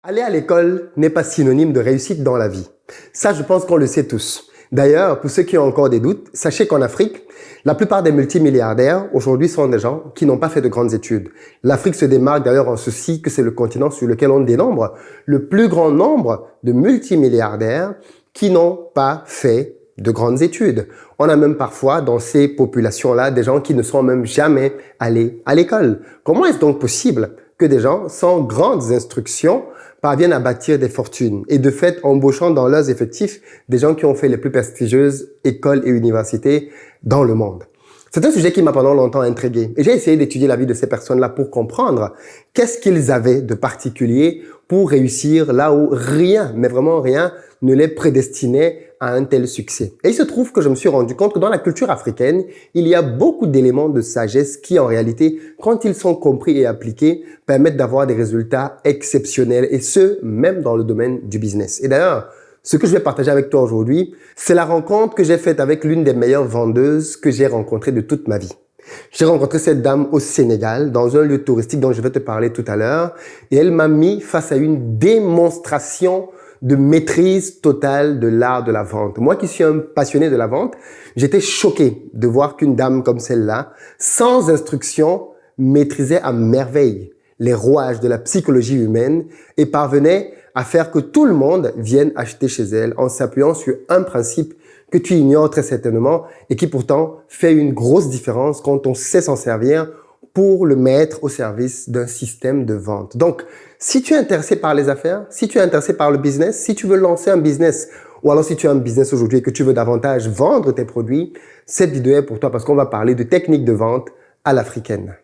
Aller à l'école n'est pas synonyme de réussite dans la vie. Ça, je pense qu'on le sait tous. D'ailleurs, pour ceux qui ont encore des doutes, sachez qu'en Afrique, la plupart des multimilliardaires aujourd'hui sont des gens qui n'ont pas fait de grandes études. L'Afrique se démarque d'ailleurs en ceci que c'est le continent sur lequel on dénombre le plus grand nombre de multimilliardaires qui n'ont pas fait de grandes études. On a même parfois dans ces populations-là des gens qui ne sont même jamais allés à l'école. Comment est-ce donc possible que des gens sans grandes instructions parviennent à bâtir des fortunes et de fait embauchant dans leurs effectifs des gens qui ont fait les plus prestigieuses écoles et universités dans le monde? C'est un sujet qui m'a pendant longtemps intrigué et j'ai essayé d'étudier la vie de ces personnes-là pour comprendre qu'est-ce qu'ils avaient de particulier pour réussir là où rien, mais vraiment rien, ne les prédestinait à un tel succès. Et il se trouve que je me suis rendu compte que dans la culture africaine, il y a beaucoup d'éléments de sagesse qui, en réalité, quand ils sont compris et appliqués, permettent d'avoir des résultats exceptionnels et ce, même dans le domaine du business. Et d'ailleurs, ce que je vais partager avec toi aujourd'hui, c'est la rencontre que j'ai faite avec l'une des meilleures vendeuses que j'ai rencontrées de toute ma vie. J'ai rencontré cette dame au Sénégal, dans un lieu touristique dont je vais te parler tout à l'heure, et elle m'a mis face à une démonstration de maîtrise totale de l'art de la vente. Moi qui suis un passionné de la vente, j'étais choqué de voir qu'une dame comme celle-là, sans instruction, maîtrisait à merveille les rouages de la psychologie humaine et parvenait à faire que tout le monde vienne acheter chez elle en s'appuyant sur un principe que tu ignores très certainement et qui pourtant fait une grosse différence quand on sait s'en servir pour le mettre au service d'un système de vente. Donc, si tu es intéressé par les affaires, si tu es intéressé par le business, si tu veux lancer un business, ou alors si tu as un business aujourd'hui et que tu veux davantage vendre tes produits, cette vidéo est pour toi parce qu'on va parler de techniques de vente à l'africaine.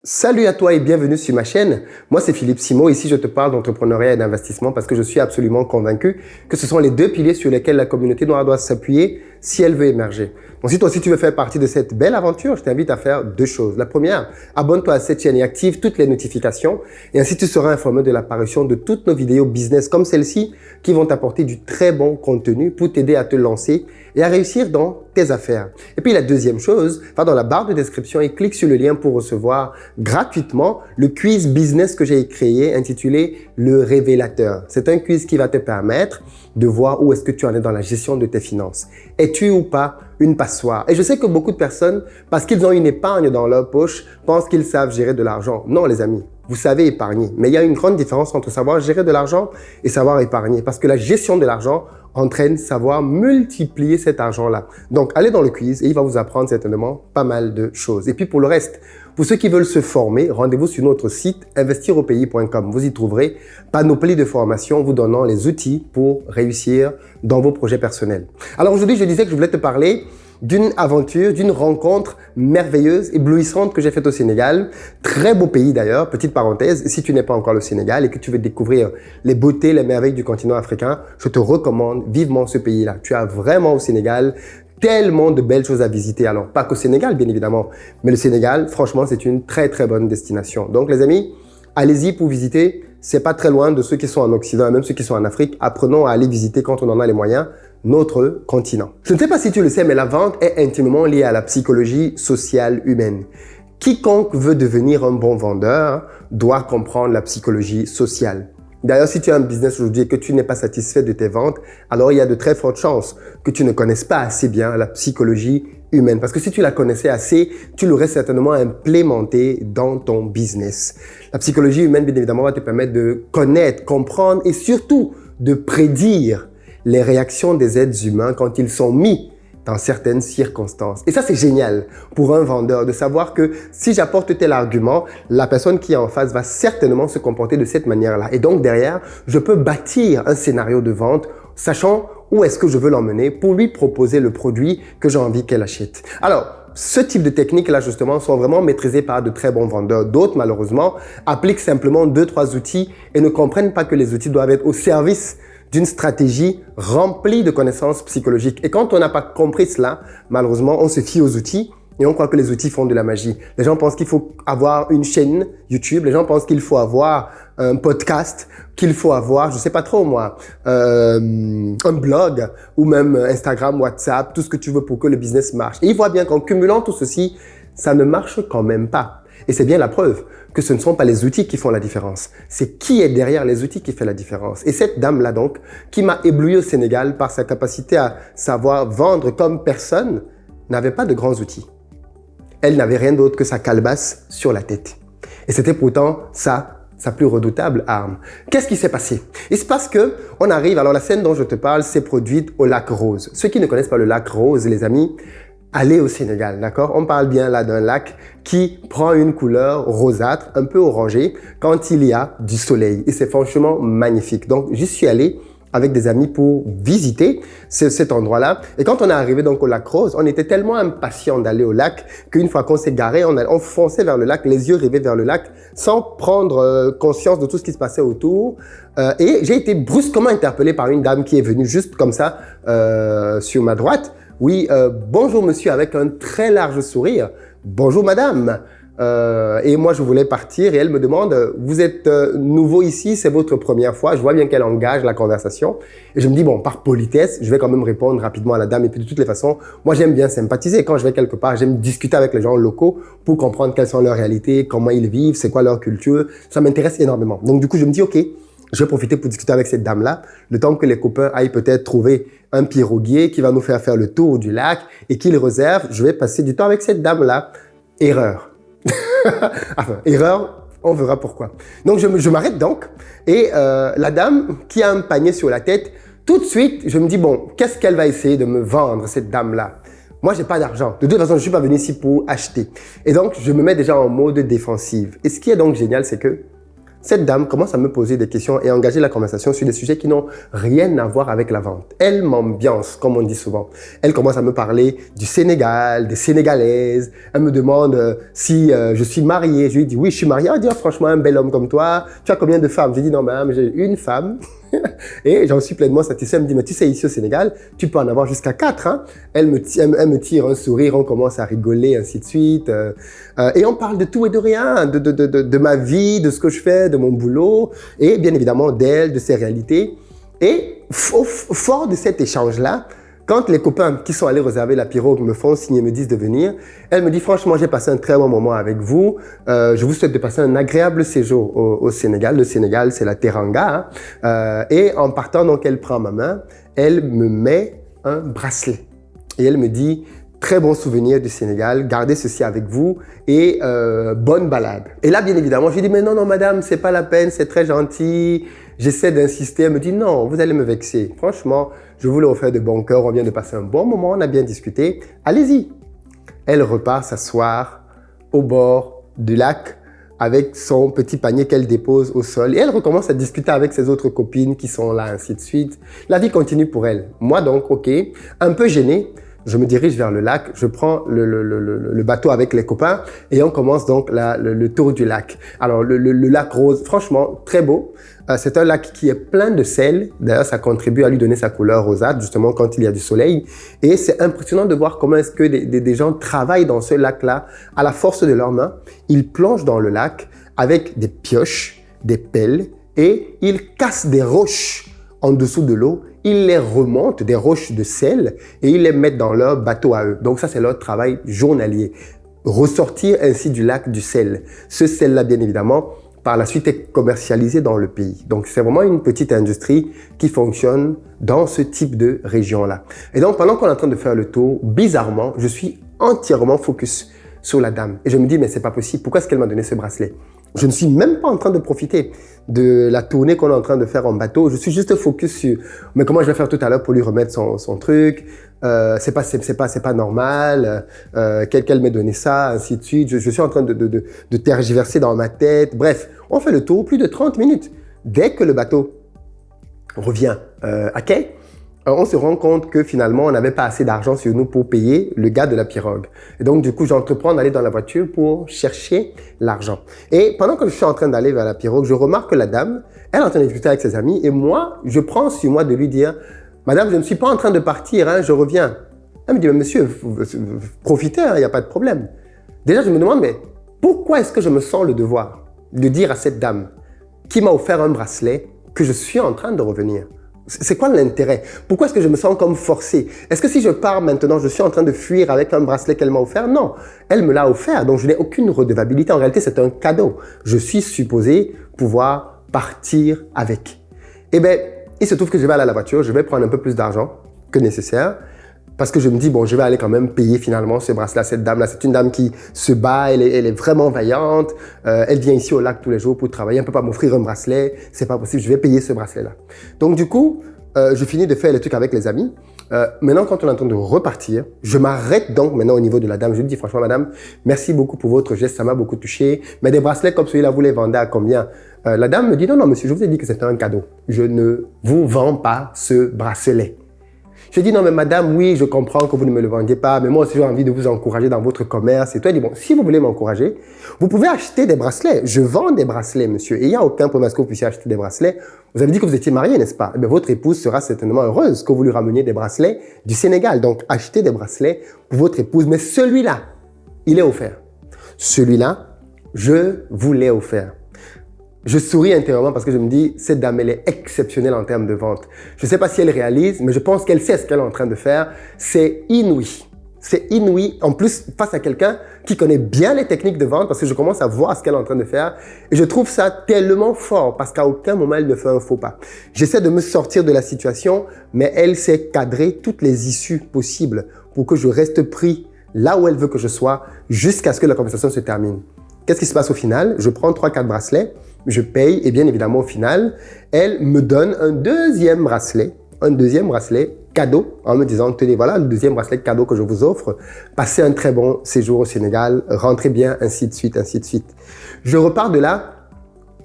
Salut à toi et bienvenue sur ma chaîne. Moi, c'est Philippe Simo. Ici, je te parle d'entrepreneuriat et d'investissement parce que je suis absolument convaincu que ce sont les deux piliers sur lesquels la communauté noire doit s'appuyer si elle veut émerger. Donc, si toi aussi tu veux faire partie de cette belle aventure, je t'invite à faire deux choses. La première, abonne-toi à cette chaîne et active toutes les notifications et ainsi tu seras informé de l'apparition de toutes nos vidéos business comme celle-ci qui vont t'apporter du très bon contenu pour t'aider à te lancer et à réussir dans tes affaires. Et puis la deuxième chose, va dans la barre de description et clique sur le lien pour recevoir gratuitement le quiz business que j'ai créé intitulé Le Révélateur. C'est un quiz qui va te permettre de voir où est-ce que tu en es dans la gestion de tes finances. Es-tu ou pas une passoire? Et je sais que beaucoup de personnes, parce qu'ils ont une épargne dans leur poche, pensent qu'ils savent gérer de l'argent. Non, les amis. Vous savez épargner. Mais il y a une grande différence entre savoir gérer de l'argent et savoir épargner. Parce que la gestion de l'argent entraîne savoir multiplier cet argent-là. Donc, allez dans le quiz et il va vous apprendre certainement pas mal de choses. Et puis pour le reste, pour ceux qui veulent se former, rendez-vous sur notre site investiraupayes.com. Vous y trouverez panoplie de formations vous donnant les outils pour réussir dans vos projets personnels. Alors aujourd'hui, je disais que je voulais te parler d'une aventure, d'une rencontre merveilleuse, éblouissante que j'ai faite au Sénégal. Très beau pays d'ailleurs, petite parenthèse, si tu n'es pas encore au Sénégal et que tu veux découvrir les beautés, les merveilles du continent africain, je te recommande vivement ce pays-là. Tu as vraiment au Sénégal tellement de belles choses à visiter. Alors, pas qu'au Sénégal, bien évidemment, mais le Sénégal, franchement, c'est une très très bonne destination. Donc les amis, allez-y pour visiter. C'est pas très loin de ceux qui sont en Occident et même ceux qui sont en Afrique. Apprenons à aller visiter quand on en a les moyens notre continent. Je ne sais pas si tu le sais, mais la vente est intimement liée à la psychologie sociale humaine. Quiconque veut devenir un bon vendeur doit comprendre la psychologie sociale. D'ailleurs, si tu as un business aujourd'hui et que tu n'es pas satisfait de tes ventes, alors il y a de très fortes chances que tu ne connaisses pas assez bien la psychologie humaine. Parce que si tu la connaissais assez, tu l'aurais certainement implémenté dans ton business. La psychologie humaine, bien évidemment, va te permettre de connaître, comprendre et surtout de prédire les réactions des êtres humains quand ils sont mis dans certaines circonstances. Et ça, c'est génial pour un vendeur de savoir que si j'apporte tel argument, la personne qui est en face va certainement se comporter de cette manière-là. Et donc, derrière, je peux bâtir un scénario de vente, sachant où est-ce que je veux l'emmener pour lui proposer le produit que j'ai envie qu'elle achète. Alors, ce type de techniques-là, justement, sont vraiment maîtrisées par de très bons vendeurs. D'autres, malheureusement, appliquent simplement 2-3 outils et ne comprennent pas que les outils doivent être au service d'une stratégie remplie de connaissances psychologiques. Et quand on n'a pas compris cela, malheureusement, on se fie aux outils et on croit que les outils font de la magie. Les gens pensent qu'il faut avoir une chaîne YouTube, les gens pensent qu'il faut avoir un podcast, qu'il faut avoir, je sais pas trop moi, un blog ou même Instagram, WhatsApp, tout ce que tu veux pour que le business marche. Et ils voient bien qu'en cumulant tout ceci, ça ne marche quand même pas. Et c'est bien la preuve que ce ne sont pas les outils qui font la différence. C'est qui est derrière les outils qui fait la différence. Et cette dame-là donc, qui m'a ébloui au Sénégal par sa capacité à savoir vendre comme personne, n'avait pas de grands outils. Elle n'avait rien d'autre que sa calebasse sur la tête. Et c'était pourtant sa plus redoutable arme. Qu'est-ce qui s'est passé? Il se passe que on arrive, alors la scène dont je te parle s'est produite au lac Rose. Ceux qui ne connaissent pas le lac Rose, les amis, allez au Sénégal, d'accord? On parle bien là d'un lac qui prend une couleur rosâtre, un peu orangée, quand il y a du soleil. Et c'est franchement magnifique. Donc, j'y suis allé avec des amis pour visiter cet endroit-là. Et quand on est arrivé donc au lac Rose, on était tellement impatients d'aller au lac qu'une fois qu'on s'est garé, on fonçait vers le lac, les yeux rivés vers le lac, sans prendre conscience de tout ce qui se passait autour. Et j'ai été brusquement interpellé par une dame qui est venue juste comme ça sur ma droite. Oui, bonjour monsieur, avec un très large sourire. Bonjour madame. Et moi, je voulais partir et elle me demande, vous êtes nouveau ici, c'est votre première fois. Je vois bien qu'elle engage la conversation. Et je me dis, bon, par politesse, je vais quand même répondre rapidement à la dame. Et puis de toutes les façons, moi, j'aime bien sympathiser. Quand je vais quelque part, j'aime discuter avec les gens locaux pour comprendre quelles sont leurs réalités, comment ils vivent, c'est quoi leur culture. Ça m'intéresse énormément. Donc du coup, je me dis, OK, je vais profiter pour discuter avec cette dame-là, le temps que les copains aillent peut-être trouver un piroguier qui va nous faire le tour du lac et qu'il réserve. Je vais passer du temps avec cette dame-là. Erreur. Enfin, erreur, on verra pourquoi. Donc, je m'arrête donc et la dame qui a un panier sur la tête, tout de suite, je me dis, bon, qu'est-ce qu'elle va essayer de me vendre, cette dame-là? Moi, j'ai pas d'argent. De toute façon, je suis pas venu ici pour acheter. Et donc, je me mets déjà en mode défensive. Et ce qui est donc génial, c'est que cette dame commence à me poser des questions et engager la conversation sur des sujets qui n'ont rien à voir avec la vente. Elle m'ambiance, comme on dit souvent. Elle commence à me parler du Sénégal, des Sénégalaises. Elle me demande si je suis marié. Je lui dis oui, je suis marié. Elle dit oh, franchement, un bel homme comme toi. Tu as combien de femmes? Je dis non, madame, j'ai une femme. Et j'en suis pleinement satisfait. Elle me dit, mais tu sais, ici au Sénégal, tu peux en avoir jusqu'à 4. Hein? Elle me tire un sourire, on commence à rigoler, ainsi de suite. Et on parle de tout et de rien, de ma vie, de ce que je fais, de mon boulot, et bien évidemment d'elle, de ses réalités. Et fort de cet échange-là, quand les copains qui sont allés réserver la pirogue me font signe et me disent de venir, elle me dit franchement, j'ai passé un très bon moment avec vous. Je vous souhaite de passer un agréable séjour au Sénégal. Le Sénégal, c'est la Teranga. Hein. Et en partant, donc, elle prend ma main, elle me met un bracelet. Et elle me dit, très bon souvenir du Sénégal, gardez ceci avec vous et bonne balade. Et là, bien évidemment, j'ai dit, mais non, madame, c'est pas la peine, c'est très gentil. J'essaie d'insister, elle me dit, non, vous allez me vexer. Franchement, je vous le refais de bon cœur, on vient de passer un bon moment, on a bien discuté. Allez-y. Elle repart s'asseoir au bord du lac avec son petit panier qu'elle dépose au sol. Et elle recommence à discuter avec ses autres copines qui sont là, ainsi de suite. La vie continue pour elle. Moi donc, ok, un peu gêné, je me dirige vers le lac, je prends le bateau avec les copains et on commence donc le tour du lac. Alors, le lac Rose, franchement, très beau. C'est un lac qui est plein de sel. D'ailleurs, ça contribue à lui donner sa couleur rosâtre, justement, quand il y a du soleil. Et c'est impressionnant de voir comment est-ce que des gens travaillent dans ce lac-là à la force de leurs mains. Ils plongent dans le lac avec des pioches, des pelles et ils cassent des roches en dessous de l'eau. Ils les remontent, des roches de sel, et ils les mettent dans leur bateau à eux. Donc ça, c'est leur travail journalier. Ressortir ainsi du lac du sel. Ce sel-là, bien évidemment, par la suite est commercialisé dans le pays. Donc c'est vraiment une petite industrie qui fonctionne dans ce type de région-là. Et donc pendant qu'on est en train de faire le tour, bizarrement, je suis entièrement focus sur la dame. Et je me dis, mais c'est pas possible. Pourquoi est-ce qu'elle m'a donné ce bracelet? Je ne suis même pas en train de profiter de la tournée qu'on est en train de faire en bateau. Je suis juste focus sur, mais comment je vais faire tout à l'heure pour lui remettre son truc? C'est pas normal. Qu'elle m'ait donné ça, ainsi de suite. Je suis en train de tergiverser dans ma tête. Bref, on fait le tour plus de 30 minutes. Dès que le bateau revient à quai, on se rend compte que finalement, on n'avait pas assez d'argent sur nous pour payer le gars de la pirogue. Et donc, du coup, j'entreprends d'aller dans la voiture pour chercher l'argent. Et pendant que je suis en train d'aller vers la pirogue, je remarque que la dame, elle est en train de discuter avec ses amis. Et moi, je prends sur moi de lui dire, madame, je ne suis pas en train de partir, hein, je reviens. Elle me dit, mais monsieur, profitez, il n'y a pas de problème. Déjà, je me demande, mais pourquoi est-ce que je me sens le devoir de dire à cette dame qui m'a offert un bracelet que je suis en train de revenir? C'est quoi l'intérêt? Pourquoi est-ce que je me sens comme forcé? Est-ce que si je pars maintenant, je suis en train de fuir avec un bracelet qu'elle m'a offert? Non, elle me l'a offert, donc je n'ai aucune redevabilité. En réalité, c'est un cadeau. Je suis supposé pouvoir partir avec. Eh bien, il se trouve que je vais aller à la voiture, je vais prendre un peu plus d'argent que nécessaire, parce que je me dis, bon, je vais aller quand même payer finalement ce bracelet à cette dame-là. C'est une dame qui se bat, elle est vraiment vaillante. Elle vient ici au lac tous les jours pour travailler. Elle ne peut pas m'offrir un bracelet. C'est pas possible, je vais payer ce bracelet-là. Donc du coup, je finis de faire les trucs avec les amis. Maintenant, quand on est en train de repartir, je m'arrête donc maintenant au niveau de la dame. Je lui dis, franchement, madame, merci beaucoup pour votre geste, ça m'a beaucoup touché. Mais des bracelets comme celui-là, vous les vendez à combien? La dame me dit, non, non, monsieur, je vous ai dit que c'était un cadeau. Je ne vous vends pas ce bracelet. Je dis, non, mais madame, oui, je comprends que vous ne me le vendiez pas, mais moi aussi, j'ai envie de vous encourager dans votre commerce. Et toi, elle dit, bon, si vous voulez m'encourager, vous pouvez acheter des bracelets. Je vends des bracelets, monsieur. Et il n'y a aucun problème à ce que vous puissiez acheter des bracelets. Vous avez dit que vous étiez marié, n'est-ce pas? Eh bien, votre épouse sera certainement heureuse que vous lui rameniez des bracelets du Sénégal. Donc, achetez des bracelets pour votre épouse. Mais celui-là, il est offert. Celui-là, je vous l'ai offert. Je souris intérieurement parce que je me dis, cette dame, elle est exceptionnelle en termes de vente. Je ne sais pas si elle réalise, mais je pense qu'elle sait ce qu'elle est en train de faire. C'est inouï. C'est inouï. En plus, face à quelqu'un qui connaît bien les techniques de vente, parce que je commence à voir ce qu'elle est en train de faire. Et je trouve ça tellement fort parce qu'à aucun moment, elle ne fait un faux pas. J'essaie de me sortir de la situation, mais elle sait cadrer toutes les issues possibles pour que je reste pris là où elle veut que je sois jusqu'à ce que la conversation se termine. Qu'est-ce qui se passe au final? Je prends 3-4 bracelets. Je paye et bien évidemment au final, elle me donne un deuxième bracelet cadeau en me disant, tenez, voilà le deuxième bracelet cadeau que je vous offre. Passez un très bon séjour au Sénégal, rentrez bien, ainsi de suite, ainsi de suite. Je repars de là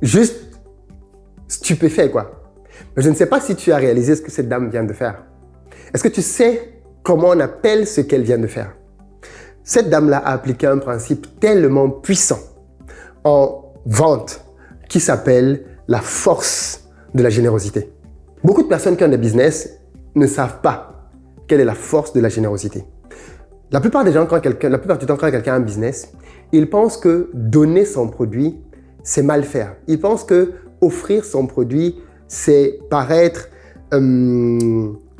juste stupéfait, quoi. Mais je ne sais pas si tu as réalisé ce que cette dame vient de faire. Est-ce que tu sais comment on appelle ce qu'elle vient de faire? Cette dame-là a appliqué un principe tellement puissant en vente qui s'appelle la force de la générosité. Beaucoup de personnes qui ont des business ne savent pas quelle est la force de la générosité. La plupart du temps, quand quelqu'un a un business, il pense que donner son produit, c'est mal faire. Il pense que offrir son produit, c'est paraître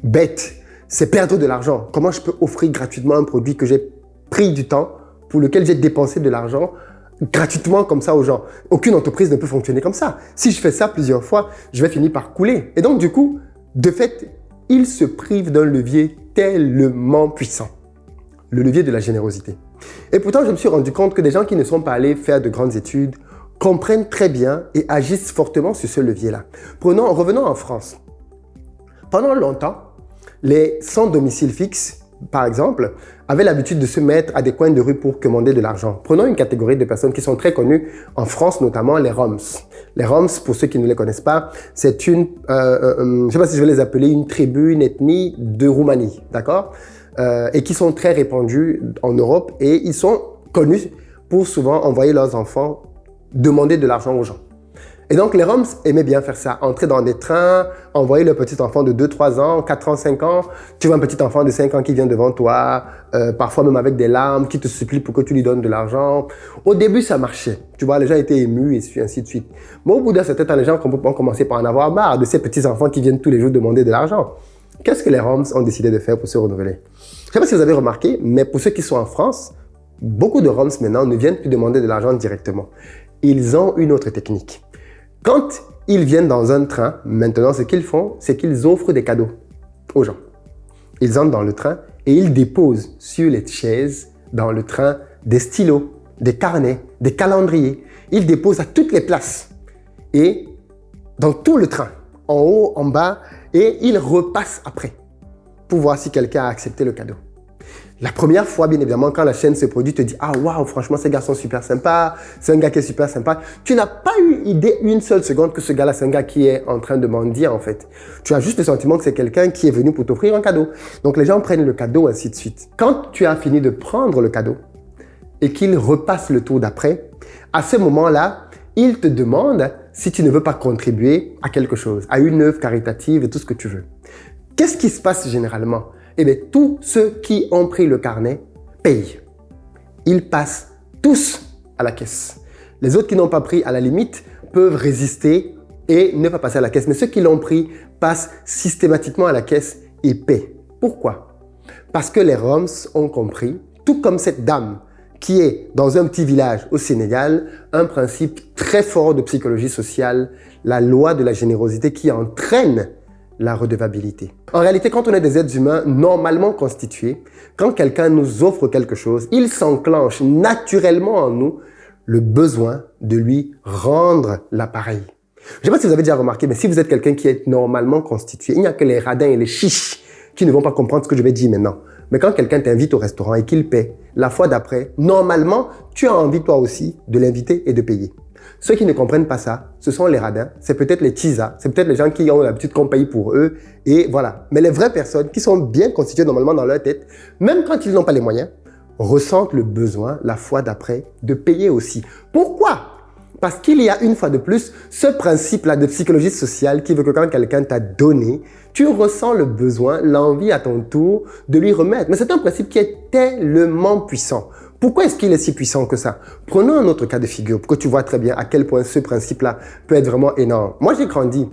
bête, c'est perdre de l'argent. Comment je peux offrir gratuitement un produit que j'ai pris du temps, pour lequel j'ai dépensé de l'argent, gratuitement comme ça aux gens? Aucune entreprise ne peut fonctionner comme ça. Si je fais ça plusieurs fois, je vais finir par couler. Et donc, du coup, de fait, il se prive d'un levier tellement puissant. Le levier de la générosité. Et pourtant, je me suis rendu compte que des gens qui ne sont pas allés faire de grandes études comprennent très bien et agissent fortement sur ce levier-là. Revenons en France. Pendant longtemps, les sans domicile fixe, par exemple, avaient l'habitude de se mettre à des coins de rue pour commander de l'argent. Prenons une catégorie de personnes qui sont très connues en France, notamment les Roms. Les Roms, pour ceux qui ne les connaissent pas, c'est une, je ne sais pas si je vais les appeler une tribu, une ethnie de Roumanie, d'accord? Et qui sont très répandus en Europe et ils sont connus pour souvent envoyer leurs enfants demander de l'argent aux gens. Et donc, les Roms aimaient bien faire ça. Entrer dans des trains, envoyer leur petit enfant de 2-3 ans, 4 ans, 5 ans. Tu vois un petit enfant de 5 ans qui vient devant toi, parfois même avec des larmes, qui te supplie pour que tu lui donnes de l'argent. Au début, ça marchait. Tu vois, les gens étaient émus et ainsi de suite. Mais au bout d'un certain temps, les gens ont commencé par en avoir marre de ces petits enfants qui viennent tous les jours demander de l'argent. Qu'est-ce que les Roms ont décidé de faire pour se renouveler? Je ne sais pas si vous avez remarqué, mais pour ceux qui sont en France, beaucoup de Roms maintenant ne viennent plus demander de l'argent directement. Ils ont une autre technique. Quand ils viennent dans un train, maintenant, ce qu'ils font, c'est qu'ils offrent des cadeaux aux gens. Ils entrent dans le train et ils déposent sur les chaises dans le train des stylos, des carnets, des calendriers. Ils déposent à toutes les places et dans tout le train, en haut, en bas, et ils repassent après pour voir si quelqu'un a accepté le cadeau. La première fois, bien évidemment, quand la chaîne se produit, tu te dis « Ah, waouh, franchement, ces gars sont super sympas, c'est un gars qui est super sympa. » Tu n'as pas eu idée une seule seconde que ce gars-là, c'est un gars qui est en train de mendier, en fait. Tu as juste le sentiment que c'est quelqu'un qui est venu pour t'offrir un cadeau. Donc, les gens prennent le cadeau, ainsi de suite. Quand tu as fini de prendre le cadeau et qu'ils repassent le tour d'après, à ce moment-là, ils te demandent si tu ne veux pas contribuer à quelque chose, à une œuvre caritative et tout ce que tu veux. Qu'est-ce qui se passe généralement? Eh bien, tous ceux qui ont pris le carnet payent. Ils passent tous à la caisse. Les autres qui n'ont pas pris, à la limite, peuvent résister et ne pas passer à la caisse. Mais ceux qui l'ont pris passent systématiquement à la caisse et paient. Pourquoi? Parce que les Roms ont compris, tout comme cette dame qui est dans un petit village au Sénégal, un principe très fort de psychologie sociale, la loi de la générosité qui entraîne la redevabilité. En réalité, quand on est des êtres humains normalement constitués, quand quelqu'un nous offre quelque chose, il s'enclenche naturellement en nous le besoin de lui rendre l'appareil. Je ne sais pas si vous avez déjà remarqué, mais si vous êtes quelqu'un qui est normalement constitué, il n'y a que les radins et les chiches qui ne vont pas comprendre ce que je vais dire maintenant. Mais quand quelqu'un t'invite au restaurant et qu'il paie, la fois d'après, normalement, tu as envie toi aussi de l'inviter et de payer. Ceux qui ne comprennent pas ça, ce sont les radins, c'est peut-être les tisas, c'est peut-être les gens qui ont l'habitude qu'on paye pour eux, et voilà. Mais les vraies personnes qui sont bien constituées normalement dans leur tête, même quand ils n'ont pas les moyens, ressentent le besoin, la fois d'après, de payer aussi. Pourquoi? Parce qu'il y a une fois de plus ce principe-là de psychologie sociale qui veut que quand quelqu'un t'a donné, tu ressens le besoin, l'envie à ton tour de lui remettre. Mais c'est un principe qui est tellement puissant. Pourquoi est-ce qu'il est si puissant que ça? Prenons un autre cas de figure pour que tu vois très bien à quel point ce principe-là peut être vraiment énorme. Moi, j'ai grandi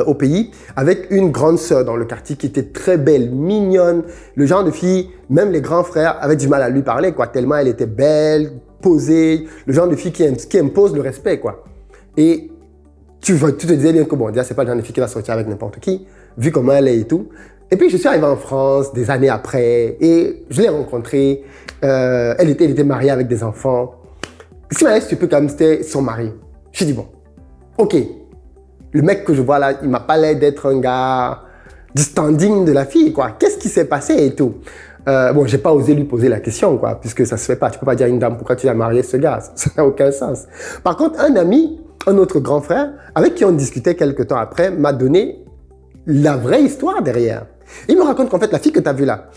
au pays avec une grande sœur dans le quartier qui était très belle, mignonne, le genre de fille, même les grands frères avaient du mal à lui parler, quoi, tellement elle était belle, posée, le genre de fille qui impose le respect, quoi. Et tu te disais bien que bon, déjà, c'est pas le genre de fille qui va sortir avec n'importe qui, vu comment elle est et tout. Et puis, je suis arrivé en France des années après et je l'ai rencontrée. Elle était mariée avec des enfants. Ce qui m'a dit stupide quand même, c'était son mari. Je dit bon, ok, le mec que je vois là, il m'a pas l'air d'être un gars du standing de la fille, quoi. Qu'est-ce qui s'est passé et tout? Bon, j'ai pas osé lui poser la question, quoi, puisque ça se fait pas. Tu peux pas dire à une dame pourquoi tu as marié ce gars. Ça n'a aucun sens. Par contre, un ami, un autre grand frère, avec qui on discutait quelques temps après, m'a donné la vraie histoire derrière. Il me raconte qu'en fait, la fille que tu as vue là,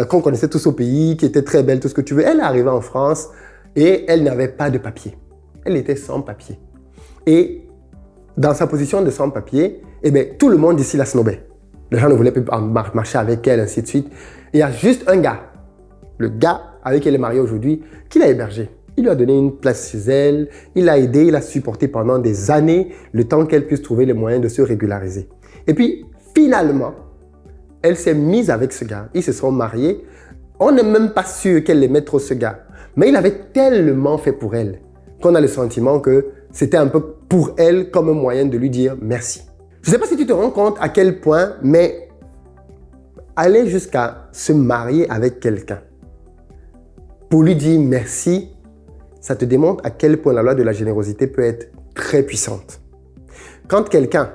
qu'on connaissait tous au pays, qui était très belle, tout ce que tu veux, elle est arrivée en France et elle n'avait pas de papier. Elle était sans papier. Et dans sa position de sans papier, eh bien, tout le monde ici la snobait. Les gens ne voulaient plus marcher avec elle, ainsi de suite. Et il y a juste un gars, le gars avec qui elle est mariée aujourd'hui, qui l'a hébergée. Il lui a donné une place chez elle, il l'a aidé, il l'a supporté pendant des années, le temps qu'elle puisse trouver les moyens de se régulariser. Et puis, finalement, elle s'est mise avec ce gars. Ils se sont mariés. On n'est même pas sûr qu'elle aimait trop ce gars. Mais il avait tellement fait pour elle qu'on a le sentiment que c'était un peu pour elle comme un moyen de lui dire merci. Je ne sais pas si tu te rends compte à quel point, mais aller jusqu'à se marier avec quelqu'un pour lui dire merci, ça te démontre à quel point la loi de la générosité peut être très puissante. Quand quelqu'un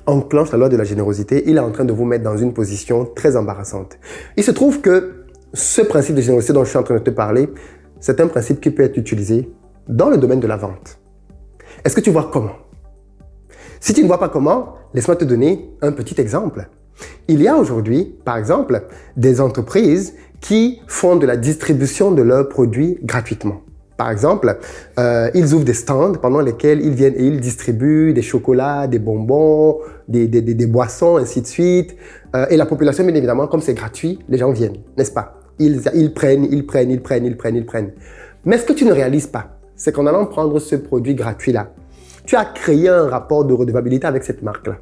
enclenche la loi de la générosité, il est en train de vous mettre dans une position très embarrassante. Il se trouve que ce principe de générosité dont je suis en train de te parler, c'est un principe qui peut être utilisé dans le domaine de la vente. Est-ce que tu vois comment? Si tu ne vois pas comment, laisse-moi te donner un petit exemple. Il y a aujourd'hui, par exemple, des entreprises qui font de la distribution de leurs produits gratuitement. Par exemple, ils ouvrent des stands pendant lesquels ils viennent et ils distribuent des chocolats, des bonbons, des boissons, ainsi de suite. Et la population, bien évidemment, comme c'est gratuit, les gens viennent, n'est-ce pas? Ils prennent. Mais ce que tu ne réalises pas, c'est qu'en allant prendre ce produit gratuit-là, tu as créé un rapport de redevabilité avec cette marque-là.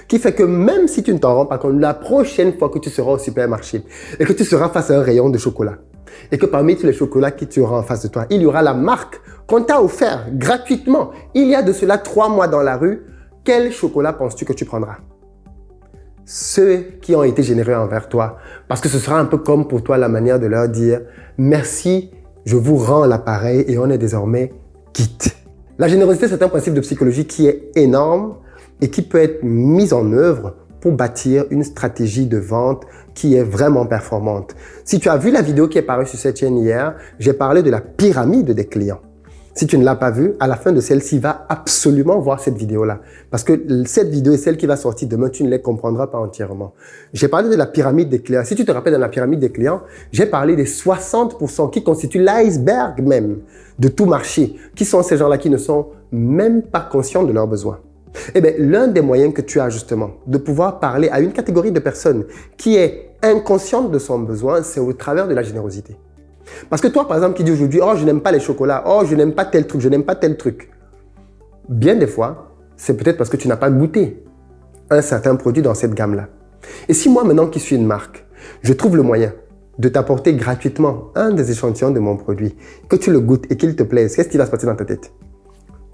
Qui fait que même si tu ne t'en rends pas compte, la prochaine fois que tu seras au supermarché et que tu seras face à un rayon de chocolat, et que parmi tous les chocolats qui tu auras en face de toi, il y aura la marque qu'on t'a offert gratuitement. Il y a de cela 3 mois dans la rue. Quel chocolat penses-tu que tu prendras? Ceux qui ont été généreux envers toi. Parce que ce sera un peu comme pour toi la manière de leur dire « Merci, je vous rends l'appareil et on est désormais quitte ». La générosité, c'est un principe de psychologie qui est énorme et qui peut être mis en œuvre pour bâtir une stratégie de vente qui est vraiment performante. Si tu as vu la vidéo qui est parue sur cette chaîne hier, j'ai parlé de la pyramide des clients. Si tu ne l'as pas vue, à la fin de celle-ci, va absolument voir cette vidéo-là. Parce que cette vidéo et celle qui va sortir demain, tu ne les comprendras pas entièrement. J'ai parlé de la pyramide des clients. Si tu te rappelles, dans la pyramide des clients, j'ai parlé des 60% qui constituent l'iceberg même de tout marché, qui sont ces gens-là qui ne sont même pas conscients de leurs besoins. Eh bien, l'un des moyens que tu as justement de pouvoir parler à une catégorie de personnes qui est inconsciente de son besoin, c'est au travers de la générosité. Parce que toi, par exemple, qui dis aujourd'hui, « Oh, je n'aime pas les chocolats. Oh, je n'aime pas tel truc, je n'aime pas tel truc. » bien des fois, c'est peut-être parce que tu n'as pas goûté un certain produit dans cette gamme-là. Et si moi, maintenant qui suis une marque, je trouve le moyen de t'apporter gratuitement un des échantillons de mon produit, que tu le goûtes et qu'il te plaise, qu'est-ce qui va se passer dans ta tête?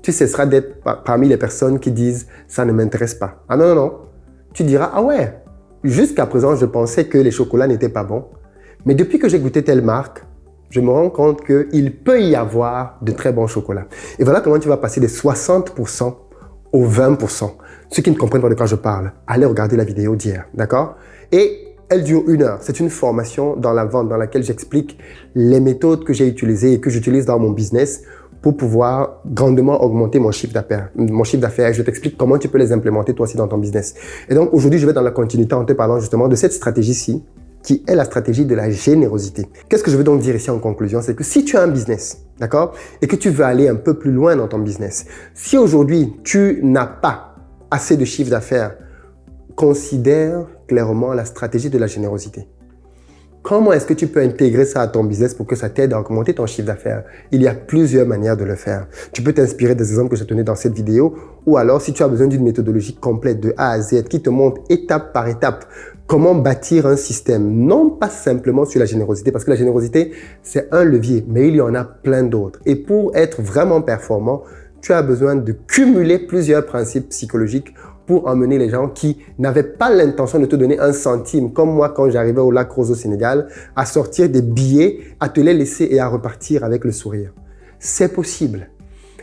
Tu cesseras d'être parmi les personnes qui disent « ça ne m'intéresse pas ». Ah non, non, non. Tu diras « ah ouais, jusqu'à présent, je pensais que les chocolats n'étaient pas bons, mais depuis que j'ai goûté telle marque, je me rends compte qu'il peut y avoir de très bons chocolats. » Et voilà comment tu vas passer des 60% aux 20%. Ceux qui ne comprennent pas de quoi je parle, allez regarder la vidéo d'hier, d'accord? Et elle dure 1 heure. C'est une formation dans la vente dans laquelle j'explique les méthodes que j'ai utilisées et que j'utilise dans mon business pour pouvoir grandement augmenter mon chiffre d'affaires. Je t'explique comment tu peux les implémenter toi aussi dans ton business. Et donc aujourd'hui, je vais dans la continuité en te parlant justement de cette stratégie-ci qui est la stratégie de la générosité. Qu'est-ce que je veux donc dire ici en conclusion? C'est que si tu as un business, d'accord, et que tu veux aller un peu plus loin dans ton business, si aujourd'hui tu n'as pas assez de chiffre d'affaires, considère clairement la stratégie de la générosité. Comment est-ce que tu peux intégrer ça à ton business pour que ça t'aide à augmenter ton chiffre d'affaires? Il y a plusieurs manières de le faire. Tu peux t'inspirer des exemples que je te donnais dans cette vidéo, ou alors si tu as besoin d'une méthodologie complète de A à Z qui te montre étape par étape comment bâtir un système, non pas simplement sur la générosité, parce que la générosité, c'est un levier, mais il y en a plein d'autres. Et pour être vraiment performant, tu as besoin de cumuler plusieurs principes psychologiques pour emmener les gens qui n'avaient pas l'intention de te donner un centime, comme moi quand j'arrivais au Lac Rose au Sénégal, à sortir des billets, à te les laisser et à repartir avec le sourire. C'est possible.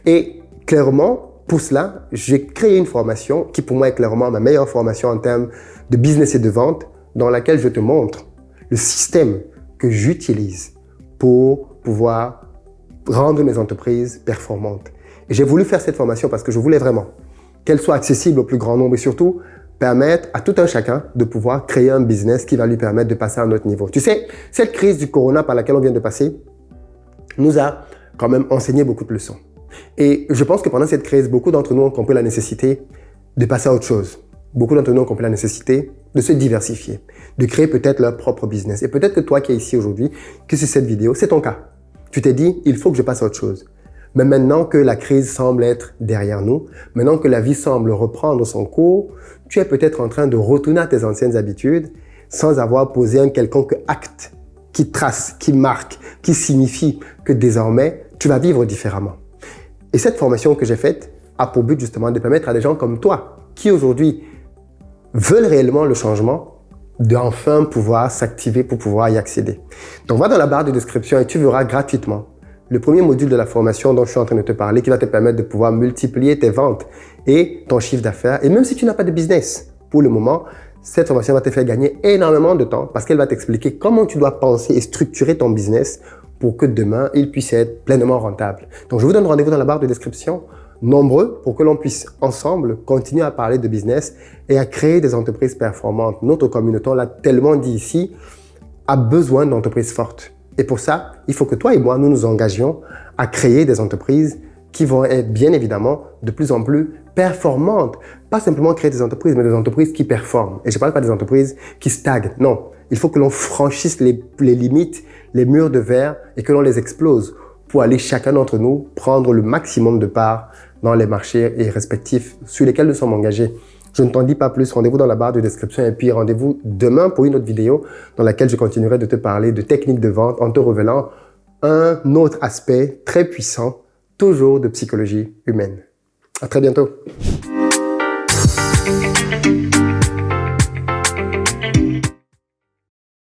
Et clairement, pour cela, j'ai créé une formation qui pour moi est clairement ma meilleure formation en termes de business et de vente, dans laquelle je te montre le système que j'utilise pour pouvoir rendre mes entreprises performantes. Et j'ai voulu faire cette formation parce que je voulais vraiment qu'elle soit accessible au plus grand nombre et surtout permettre à tout un chacun de pouvoir créer un business qui va lui permettre de passer à un autre niveau. Tu sais, cette crise du corona par laquelle on vient de passer nous a quand même enseigné beaucoup de leçons. Et je pense que pendant cette crise, beaucoup d'entre nous ont compris la nécessité de passer à autre chose. Beaucoup d'entre nous ont compris la nécessité de se diversifier, de créer peut-être leur propre business. Et peut-être que toi qui es ici aujourd'hui, que c'est cette vidéo, c'est ton cas. Tu t'es dit, il faut que je passe à autre chose. Mais maintenant que la crise semble être derrière nous, maintenant que la vie semble reprendre son cours, tu es peut-être en train de retourner à tes anciennes habitudes sans avoir posé un quelconque acte qui trace, qui marque, qui signifie que désormais, tu vas vivre différemment. Et cette formation que j'ai faite a pour but justement de permettre à des gens comme toi, qui aujourd'hui veulent réellement le changement, d'enfin pouvoir s'activer pour pouvoir y accéder. Donc va dans la barre de description et tu verras gratuitement le premier module de la formation dont je suis en train de te parler qui va te permettre de pouvoir multiplier tes ventes et ton chiffre d'affaires. Et même si tu n'as pas de business, pour le moment, cette formation va te faire gagner énormément de temps parce qu'elle va t'expliquer comment tu dois penser et structurer ton business pour que demain, il puisse être pleinement rentable. Donc, je vous donne rendez-vous dans la barre de description, nombreux, pour que l'on puisse ensemble continuer à parler de business et à créer des entreprises performantes. Notre communauté, on l'a tellement dit ici, a besoin d'entreprises fortes. Et pour ça, il faut que toi et moi, nous nous engagions à créer des entreprises qui vont être bien évidemment de plus en plus performantes. Pas simplement créer des entreprises, mais des entreprises qui performent. Et je ne parle pas des entreprises qui stagnent. Non, il faut que l'on franchisse les limites, les murs de verre et que l'on les explose pour aller chacun d'entre nous prendre le maximum de parts dans les marchés respectifs sur lesquels nous sommes engagés. Je ne t'en dis pas plus, rendez-vous dans la barre de description et puis rendez-vous demain pour une autre vidéo dans laquelle je continuerai de te parler de techniques de vente en te révélant un autre aspect très puissant, toujours de psychologie humaine. À très bientôt.